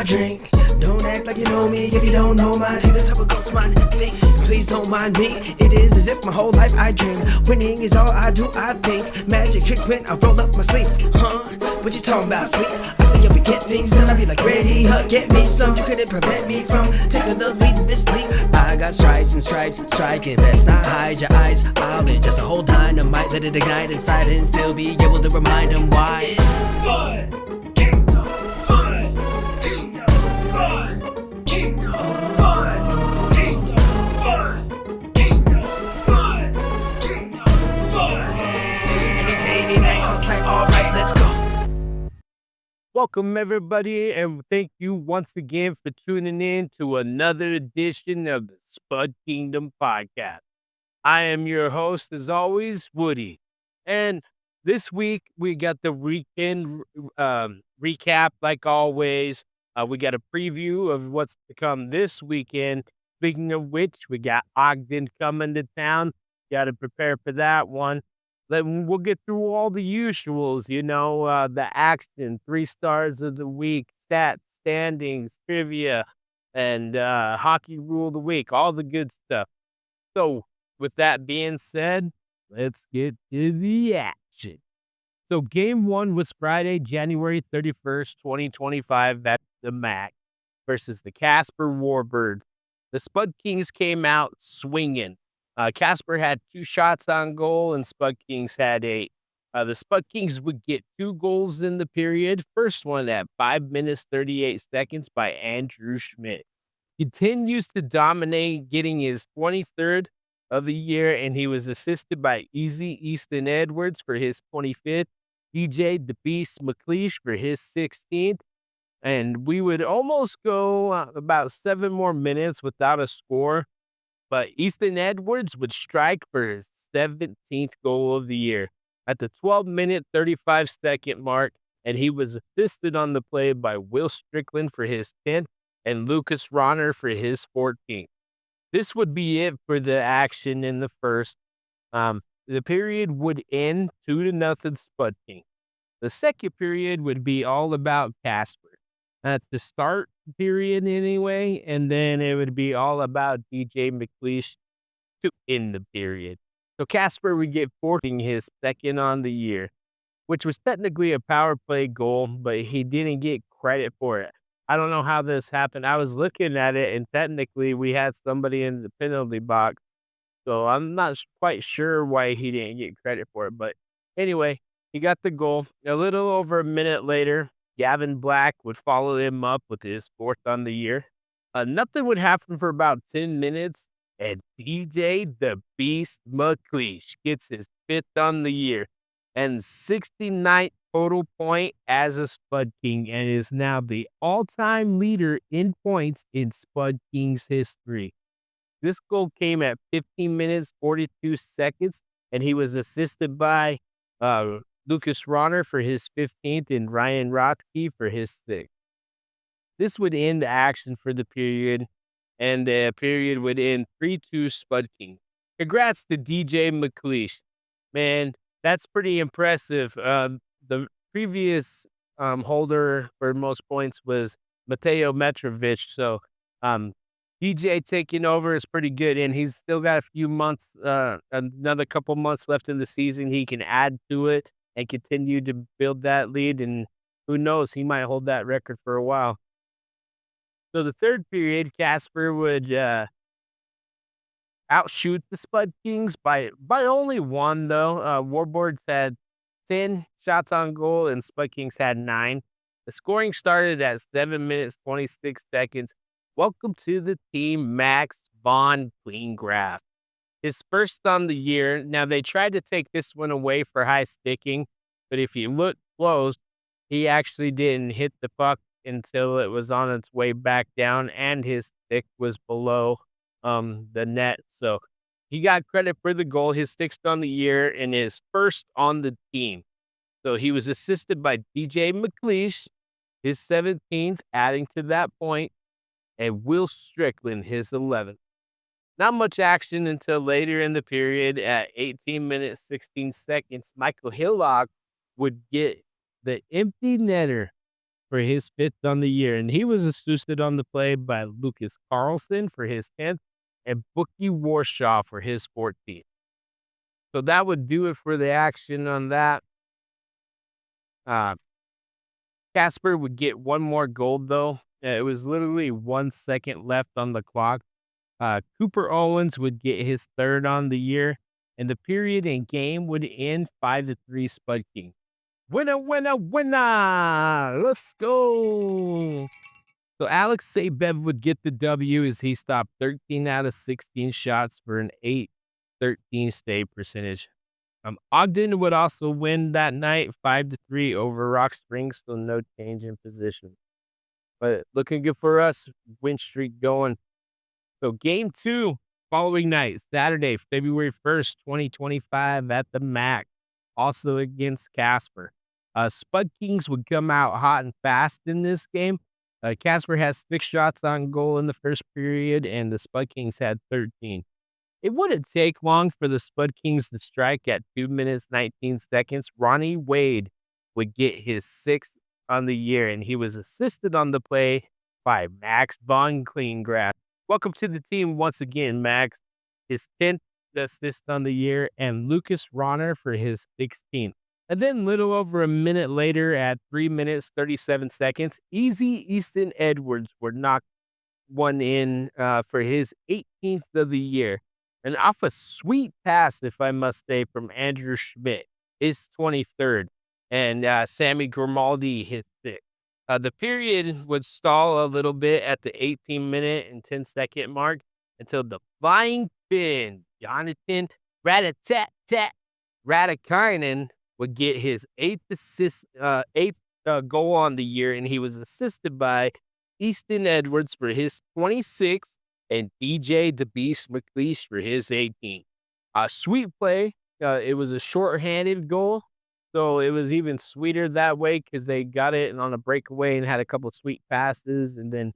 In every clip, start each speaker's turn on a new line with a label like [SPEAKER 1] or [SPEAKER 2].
[SPEAKER 1] I drink. Don't act like you know me if you don't know my team. That's how it goes, man. Thinks, please don't mind me. It is as if my whole life I dream. Winning is all I do, I think. Magic tricks, man, I roll up my sleeves. What you talking about, sleep? I stay up and get things done. I be like, ready, get me some. You couldn't prevent me from taking the lead in this league. I got stripes and stripes, striking best not hide your eyes. I'll just a whole dynamite, let it ignite inside and still be able to remind them why. It's Spud Kingdom, Spud Kingdom, Spud Kingdom, Spud Kingdom, Spud Kingdom, Spud Kingdom, Spud. Any day, any night, on site, alright, let's go.
[SPEAKER 2] Welcome, everybody, and thank you once again for tuning in to another edition of the Spud Kingdom podcast. I am your host, as always, Woody. And this week, we got the weekend recap, like always. We got a preview of what's to come this weekend. Speaking of which, we got Ogden coming to town. Got to prepare for that one. Then we'll get through all the usuals, the action, 3 stars of the week, stats, standings, trivia, and hockey rule of the week, all the good stuff. So, with that being said, let's get to the action. So, game 1 was Friday, January 31st, 2025. That's the MAC versus the Casper Warbirds. The Spud Kings came out swinging. Casper had 2 shots on goal, and Spud Kings had 8. The Spud Kings would get 2 goals in the period. First one at 5 minutes, 38 seconds by Andrew Schmidt. Continues to dominate, getting his 23rd of the year, and he was assisted by Easy Easton Edwards for his 25th, DJ the Beast McLeish for his 16th, and we would almost go about 7 more minutes without a score. But Easton Edwards would strike for his 17th goal of the year at the 12-minute, 35-second mark, and he was assisted on the play by Will Strickland for his 10th and Lucas Ronner for his 14th. This would be it for the action in the first. The period would end 2-0 Spud King. The second period would be all about Casper. At the start period anyway, and then it would be all about DJ McLeish to end the period. So Casper would get 14, his second on the year, which was technically a power play goal, but he didn't get credit for it. I don't know how this happened. I was looking at it, and technically we had somebody in the penalty box, so I'm not quite sure why he didn't get credit for it. But anyway, he got the goal. A little over a minute later, Gavin Black would follow him up with his 4th on the year. Nothing would happen for about 10 minutes, and DJ the Beast McLeish gets his 5th on the year and 69th total point as a Spud King, and is now the all-time leader in points in Spud King's history. This goal came at 15 minutes, 42 seconds, and he was assisted by Lucas Ronner for his 15th and Ryan Rothke for his 6th. This would end the action for the period, and the period would end 3-2 Spud King. Congrats to DJ McLeish. Man, that's pretty impressive. The previous holder for most points was Mateo Mitrovic, so DJ taking over is pretty good, and he's still got a few months, another couple months left in the season. He can add to it and continue to build that lead, and who knows, he might hold that record for a while. So the third period, Casper would outshoot the Spud Kings by only 1, though. Warbirds had 10 shots on goal, and Spud Kings had 9. The scoring started at 7 minutes, 26 seconds. Welcome to the team, Max von Kleingraf. His first on the year. Now, they tried to take this one away for high sticking, but if you look close, he actually didn't hit the puck until it was on its way back down, and his stick was below the net. So he got credit for the goal, his 6th on the year, and his first on the team. So he was assisted by DJ McLeish, his 17th, adding to that point, and Will Strickland, his 11th. Not much action until later in the period at 18 minutes, 16 seconds. Michael Hillock would get the empty netter for his 5th on the year, and he was assisted on the play by Lucas Carlson for his 10th and Bookie Warshaw for his 14th. So that would do it for the action on that. Uh, Casper would get one more gold, though. It was literally 1 second left on the clock. Cooper Owens would get his 3rd on the year, and the period and game would end 5-3 Spud King. Winner, winner, winner! Let's go! So Alex Sabev would get the W as he stopped 13 out of 16 shots for an 8-13 stay percentage. Ogden would also win that night 5-3 over Rock Springs, so no change in position. But looking good for us, win streak going. So game 2, following night, Saturday, February 1st, 2025 at the MAC, also against Casper. Spud Kings would come out hot and fast in this game. Casper has 6 shots on goal in the first period, and the Spud Kings had 13. It wouldn't take long for the Spud Kings to strike at 2 minutes, 19 seconds. Ronnie Wade would get his 6th on the year, and he was assisted on the play by Max Von Kleingrass. Welcome to the team once again, Max. His 10th assist on the year, and Lucas Ronner for his 16th. And then little over a minute later, at 3 minutes, 37 seconds, Easy Easton Edwards would knock one in for his 18th of the year. And off a sweet pass, if I must say, from Andrew Schmidt, his 23rd. And Sammy Grimaldi hit 6th. The period would stall a little bit at the 18-minute and 10-second mark until the flying Finn, Jonathan Ratatat Ratikainen, would get his 8th goal on the year, and he was assisted by Easton Edwards for his 26th and DJ the Beast McLeish for his 18th. A sweet play. It was a short-handed goal, so it was even sweeter that way because they got it on a breakaway and had a couple sweet passes, and then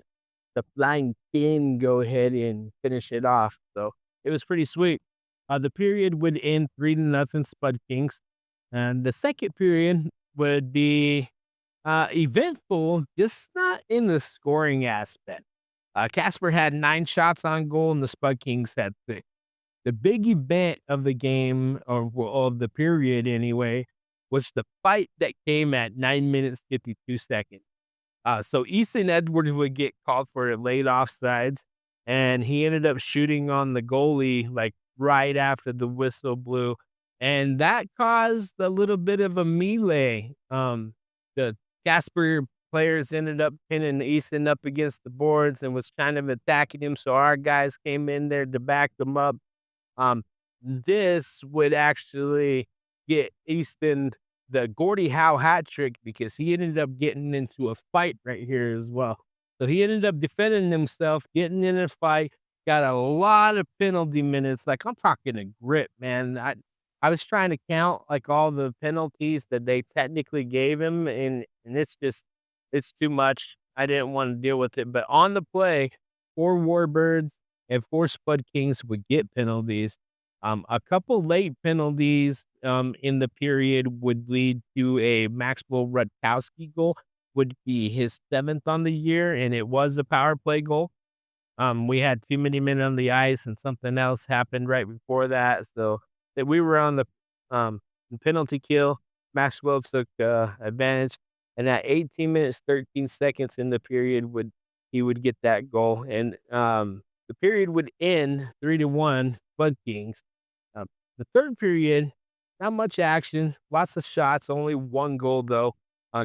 [SPEAKER 2] the flying Finn go ahead and finish it off. So it was pretty sweet. The period would end 3-0 Spud Kings, and the second period would be eventful, just not in the scoring aspect. Casper had 9 shots on goal, and the Spud Kings had 6. The big event of the game, or of the period anyway, was the fight that came at 9 minutes, 52 seconds. So Easton Edwards would get called for late offsides, and he ended up shooting on the goalie like right after the whistle blew, and that caused a little bit of a melee. The Casper players ended up pinning Easton up against the boards and was kind of attacking him, so our guys came in there to back them up. This would actually get Easton the Gordie Howe hat trick because he ended up getting into a fight right here as well. So he ended up defending himself, getting in a fight, got a lot of penalty minutes. Like, I'm talking a grip, man. I was trying to count like all the penalties that they technically gave him, and it's too much. I didn't want to deal with it. But on the play, 4 Warbirds and 4 Spud Kings would get penalties. A couple late penalties in the period would lead to a Maxwell Rutkowski goal, would be his 7th on the year, and it was a power play goal. We had too many men on the ice, and something else happened right before that, so that we were on the penalty kill. Maxwell took advantage, and at 18 minutes 13 seconds in the period, he would get that goal, and the period would end 3-1 Spud Kings. The third period, not much action, lots of shots, only 1 goal though.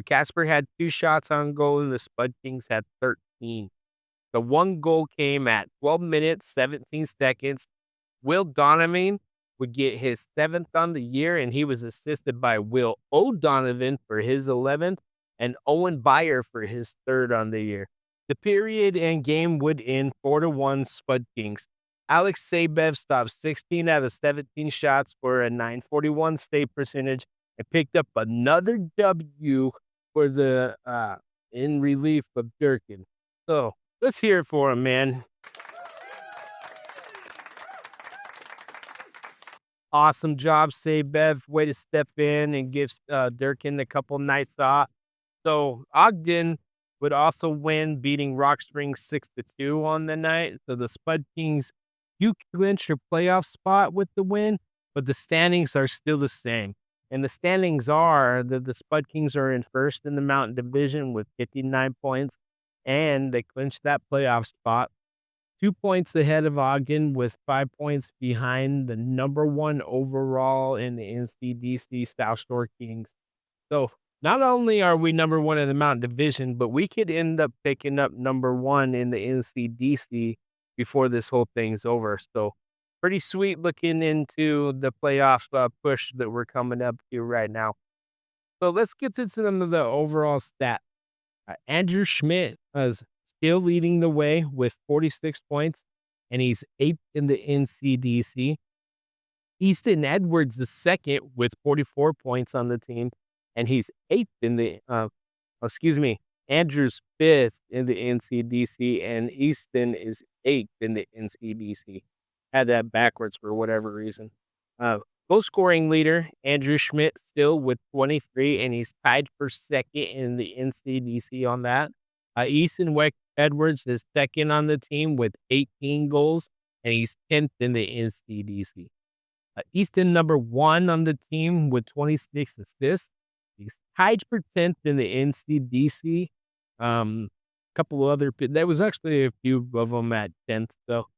[SPEAKER 2] Casper had 2 shots on goal, and the Spud Kings had 13. The 1 goal came at 12 minutes, 17 seconds. Will Donovan would get his 7th on the year, and he was assisted by Will O'Donovan for his 11th and Owen Byer for his 3rd on the year. The period and game would end 4-1 Spud Kings. Alex Sabev stopped 16 out of 17 shots for a .941 stay percentage and picked up another W for the in relief of Durkin. So let's hear it for him, man. Awesome job, Sabev. Way to step in and give Durkin a couple nights off. So Ogden would also win, beating Rock Springs 6-2 on the night. So the Spud Kings do clinch your playoff spot with the win, but the standings are still the same. And the standings are that the Spud Kings are in first in the Mountain Division with 59 points, and they clinched that playoff spot. 2 points ahead of Ogden with 5 points behind the number one overall in the NCDC South Shore Kings. So not only are we number one in the Mountain Division, but we could end up picking up number one in the NCDC before this whole thing's over. So pretty sweet looking into the playoff push that we're coming up to right now. So let's get to some of the overall stats. Andrew Schmidt is still leading the way with 46 points, and he's eighth in the NCDC. Easton Edwards the second with 44 points on the team, and he's eighth in the Andrew's fifth in the NCDC, and Easton is eighth in the NCDC. Had that backwards for whatever reason. Goal scoring leader, Andrew Schmidt, still with 23, and he's tied for second in the NCDC on that. Edwards is second on the team with 18 goals, and he's 10th in the NCDC. Easton, number one on the team with 26 assists. He's tied for 10th in the NCDC. Couple of other, there was actually a few of them at 10th, though.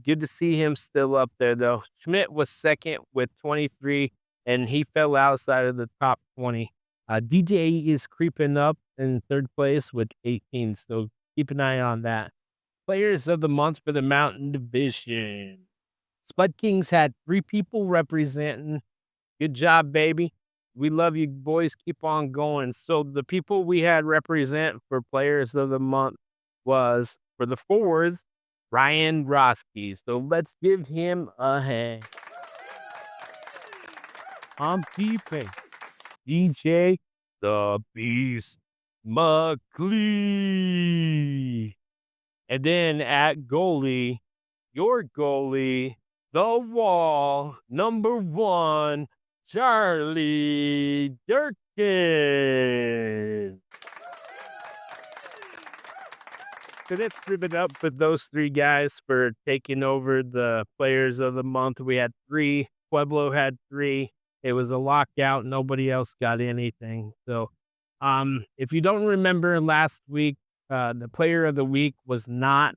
[SPEAKER 2] Good to see him still up there, though. Schmidt was second with 23, and he fell outside of the top 20. DJ is creeping up in third place with 18, so keep an eye on that. Players of the month for the Mountain Division. Spud Kings had 3 people representing. Good job, baby. We love you, boys. Keep on going. So the people we had represent for players of the month was, for the forwards, Ryan Rothke. So let's give him a hand. I'm keeping DJ the Beast McLean. And then at goalie, your goalie, the wall, number one, Charlie Durkin. So let's give it up for those 3 guys for taking over the players of the month. We had 3. Pueblo had 3. It was a lockout. Nobody else got anything. So, if you don't remember last week, the player of the week was not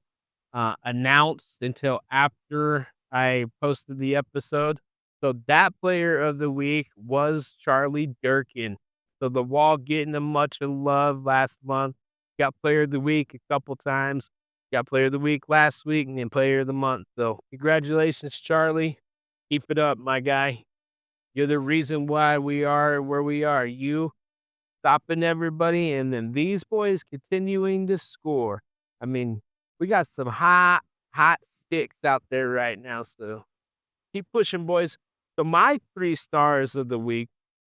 [SPEAKER 2] announced until after I posted the episode. So that player of the week was Charlie Durkin. So the wall getting him much of love last month. Got player of the week a couple times. Got player of the week last week and then player of the month. So congratulations, Charlie. Keep it up, my guy. You're the reason why we are where we are. You stopping everybody and then these boys continuing to score. I mean, we got some hot sticks out there right now. So keep pushing, boys. So my 3 stars of the week,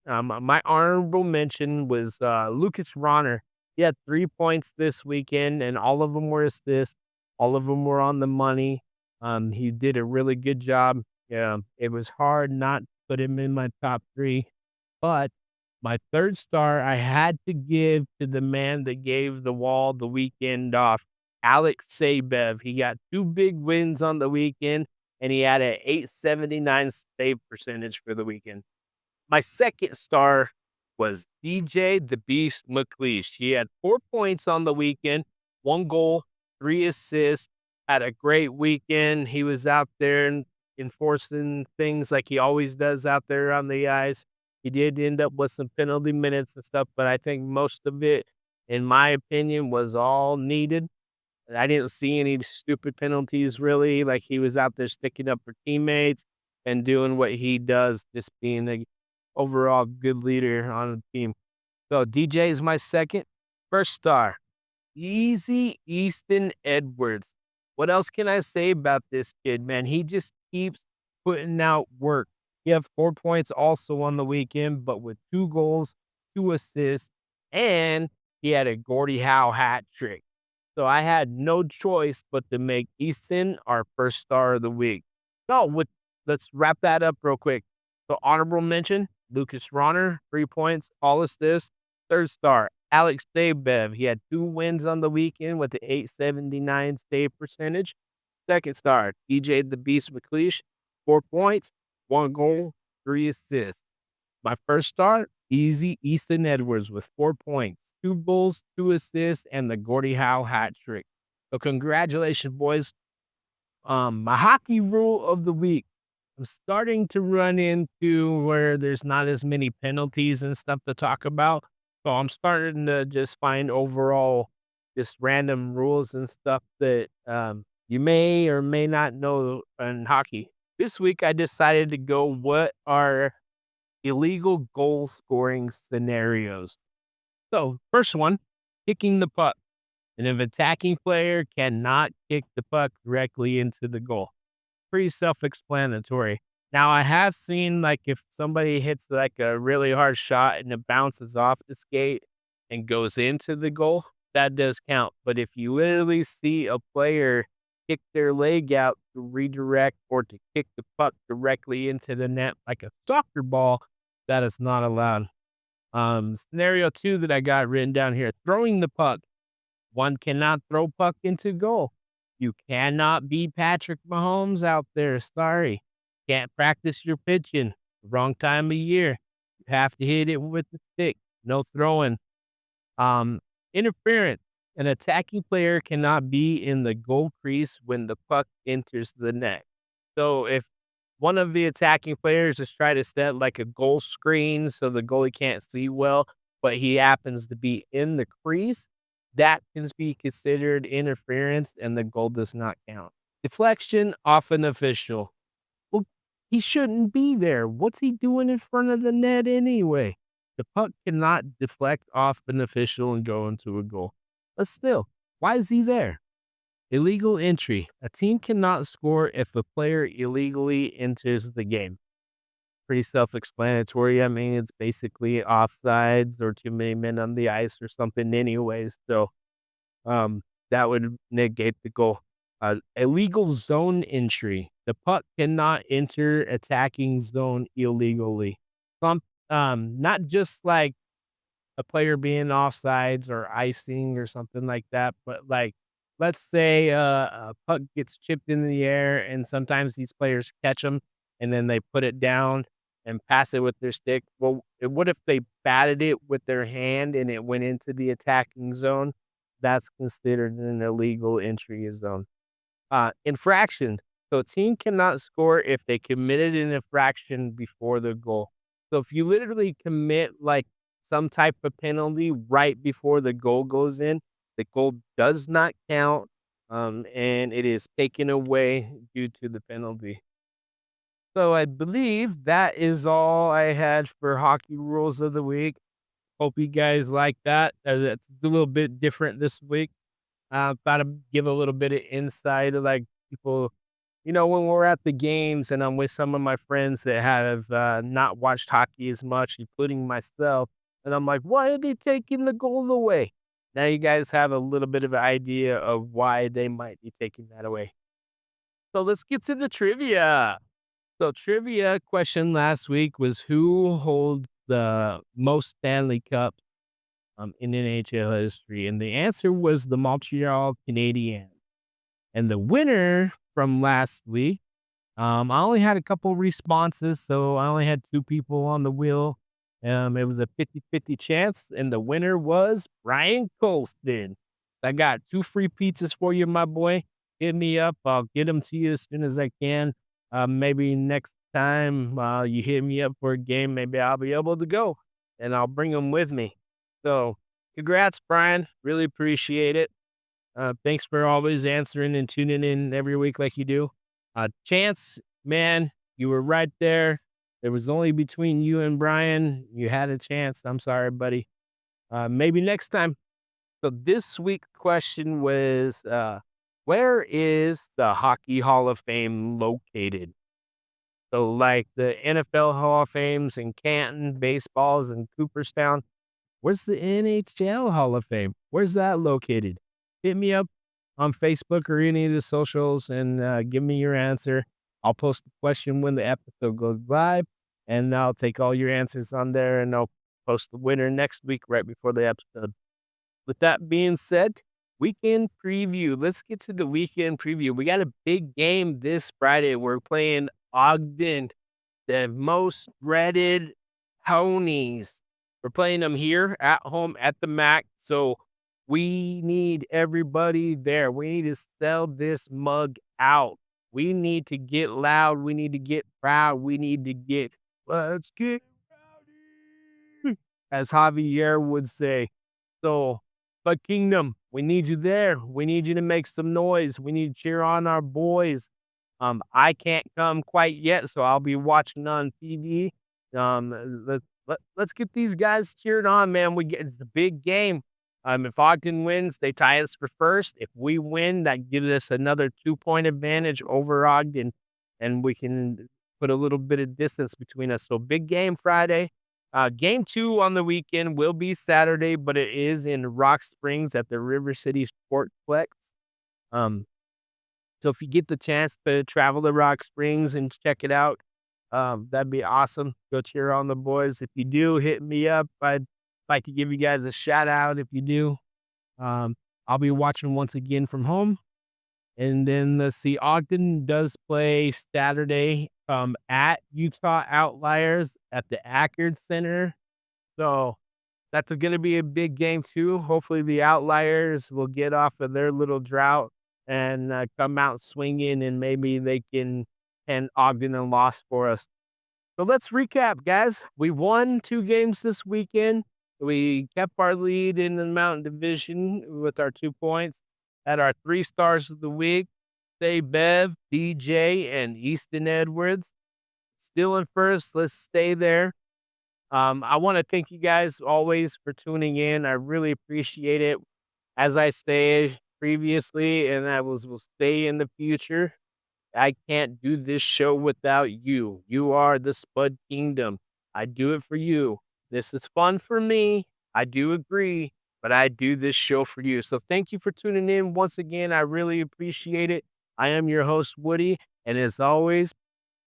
[SPEAKER 2] my honorable mention was Lucas Ronner. He had 3 points this weekend, and all of them were assists. All of them were on the money. He did a really good job. Yeah, it was hard not to put him in my top 3, but my 3rd star I had to give to the man that gave the wall the weekend off, Alex Sabev. He got 2 big wins on the weekend, and he had an .879 save percentage for the weekend. My 2nd star was DJ the Beast McLeish. He had 4 points on the weekend, 1 goal, 3 assists, had a great weekend. He was out there and enforcing things like he always does out there on the ice. He did end up with some penalty minutes and stuff, but I think most of it, in my opinion, was all needed. I didn't see any stupid penalties really. Like he was out there sticking up for teammates and doing what he does, just being a overall good leader on the team. So DJ is my 2nd. 1st star, Easy Easton Edwards. What else can I say about this kid, man? He just keeps putting out work. He had 4 points also on the weekend, but with 2 goals, 2 assists, and he had a Gordie Howe hat trick. So I had no choice but to make Easton our 1st star of the week. So let's wrap that up real quick. So honorable mention, Lucas Ronner, 3 points, all assists. 3rd star, Alex Dabev, he had 2 wins on the weekend with the 879 save percentage. Second star, DJ the Beast McLeish, 4 points, 1 goal, 3 assists. My first star, easy Easton Edwards with 4 points, 2 goals, 2 assists, and the Gordie Howe hat trick. So congratulations, boys. My hockey rule of the week. I'm starting to run into where there's not as many penalties and stuff to talk about. So I'm starting to just find overall just random rules and stuff that you may or may not know in hockey. This week I decided to go what are illegal goal scoring scenarios. So first one, kicking the puck. An attacking player cannot kick the puck directly into the goal. Pretty self-explanatory. Now, I have seen, like, if somebody hits, like, a really hard shot and it bounces off the skate and goes into the goal, that does count. But if you literally see a player kick their leg out to redirect or to kick the puck directly into the net like a soccer ball, that is not allowed. Scenario 2 that I got written down here, throwing the puck. One cannot throw puck into goal. You cannot be Patrick Mahomes out there, sorry. Can't practice your pitching, wrong time of year. You have to hit it with the stick, no throwing. Um, Interference. An attacking player cannot be in the goal crease when the puck enters the net. So if one of the attacking players is trying to set like a goal screen so the goalie can't see well, but he happens to be in the crease, that can be considered interference and the goal does not count. Deflection, often official. Well, he shouldn't be there. What's he doing in front of the net anyway? The puck cannot deflect off an official and go into a goal. But still, why is he there? Illegal entry. A team cannot score if a player illegally enters the game. Pretty self-explanatory. I mean, it's basically offsides or too many men on the ice or something anyways. So, um, that would negate the goal. Illegal zone entry. The puck cannot enter attacking zone illegally. Some, not just like a player being offsides or icing or something like that, but like, let's say a puck gets chipped in the air and sometimes these players catch them and then they put it down and pass it with their stick. Well, what if they batted it with their hand and it went into the attacking zone? That's considered an illegal entry zone. Infraction. So a team cannot score if they committed an infraction before the goal. So if you literally commit like some type of penalty right before the goal goes in, the goal does not count, and it is taken away due to the penalty. So I believe that is all I had for hockey rules of the week. Hope you guys like that. That's a little bit different this week. Thought to give a little bit of insight of like people, when we're at the games and I'm with some of my friends that have not watched hockey as much, including myself, and I'm like, why are they taking the goal away? Now you guys have a little bit of an idea of why they might be taking that away. So let's get to the trivia. So trivia question last week was who holds the most Stanley Cups in NHL history? And the answer was the Montreal Canadiens. And the winner from last week, I only had a couple responses, so I only had 2 people on the wheel. It was a 50-50 chance, and the winner was Brian Colston. I got 2 free pizzas for you, my boy. Hit me up. I'll get them to you as soon as I can. Maybe next time you hit me up for a game, maybe I'll be able to go, and I'll bring them with me. So, congrats, Brian. Really appreciate it. Thanks for always answering and tuning in every week like you do. Chance, man, you were right there. There was only between you and Brian. You had a chance. I'm sorry, buddy. Maybe next time. So this week's question was, where is the Hockey Hall of Fame located? So like the NFL Hall of Fames in Canton, baseballs in Cooperstown. Where's the NHL Hall of Fame? Where's that located? Hit me up on Facebook or any of the socials and give me your answer. I'll post the question when the episode goes live, and I'll take all your answers on there and I'll post the winner next week right before the episode. with that being said, weekend preview. Let's get to the weekend preview. We got a big game this Friday. We're playing Ogden, the most dreaded ponies. We're playing them here at home at the MAC. So we need everybody there. We need to sell this mug out. We need to get loud. We need to get proud. We need to get, let's get rowdy, as Javier would say. So, but Kingdom, we need you there. We need you to make some noise. We need to cheer on our boys. I can't come quite yet, so I'll be watching on TV. Let's get these guys cheered on, man. It's a big game. If Ogden wins, they tie us for first. If we win, that gives us another 2-point advantage over Ogden, and we can put a little bit of distance between us. So big game Friday. Game 2 on the weekend will be Saturday, but it is in Rock Springs at the River City Sportsplex. So if you get the chance to travel to Rock Springs and check it out, that'd be awesome. Go cheer on the boys. If you do, hit me up. I'd like to give you guys a shout out if you do. I'll be watching once again from home. And then let's see, Ogden does play Saturday at Utah Outliers at the Ackerd Center. So that's going to be a big game too. Hopefully the Outliers will get off of their little drought and come out swinging, and maybe they can end Ogden and loss for us. So let's recap, guys. We won 2 games this weekend. We kept our lead in the Mountain Division with our 2 points. At our 3 stars of the week, Say Bev, DJ, and Easton Edwards. Still in first. Let's stay there. I want to thank you guys always for tuning in. I really appreciate it. As I said previously, and I will stay in the future, I can't do this show without you. You are the Spud Kingdom. I do it for you. This is fun for me. I do agree, but I do this show for you. So thank you for tuning in once again. I really appreciate it. I am your host, Woody, and as always,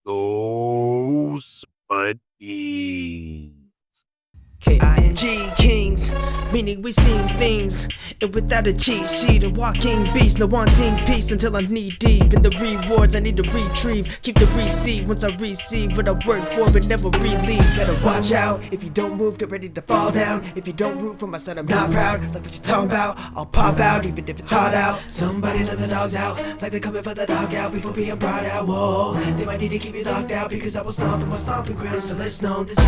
[SPEAKER 2] go Spuddy.
[SPEAKER 1] K-I-N-G, kings, meaning we seen things, and without a cheat sheet, a walking beast, no wanting peace until I'm knee deep in the rewards I need to retrieve. Keep the receipt once I receive what I work for, but never relieve. Better watch out, if you don't move, get ready to fall down. If you don't root for my son, I'm not proud. Like what you talking about, I'll pop out, even if it's hard out. Somebody let the dogs out, like they're coming for the dog out before being brought out. Whoa, they might need to keep me locked out because I will stomp in my stomping grounds till it's known this is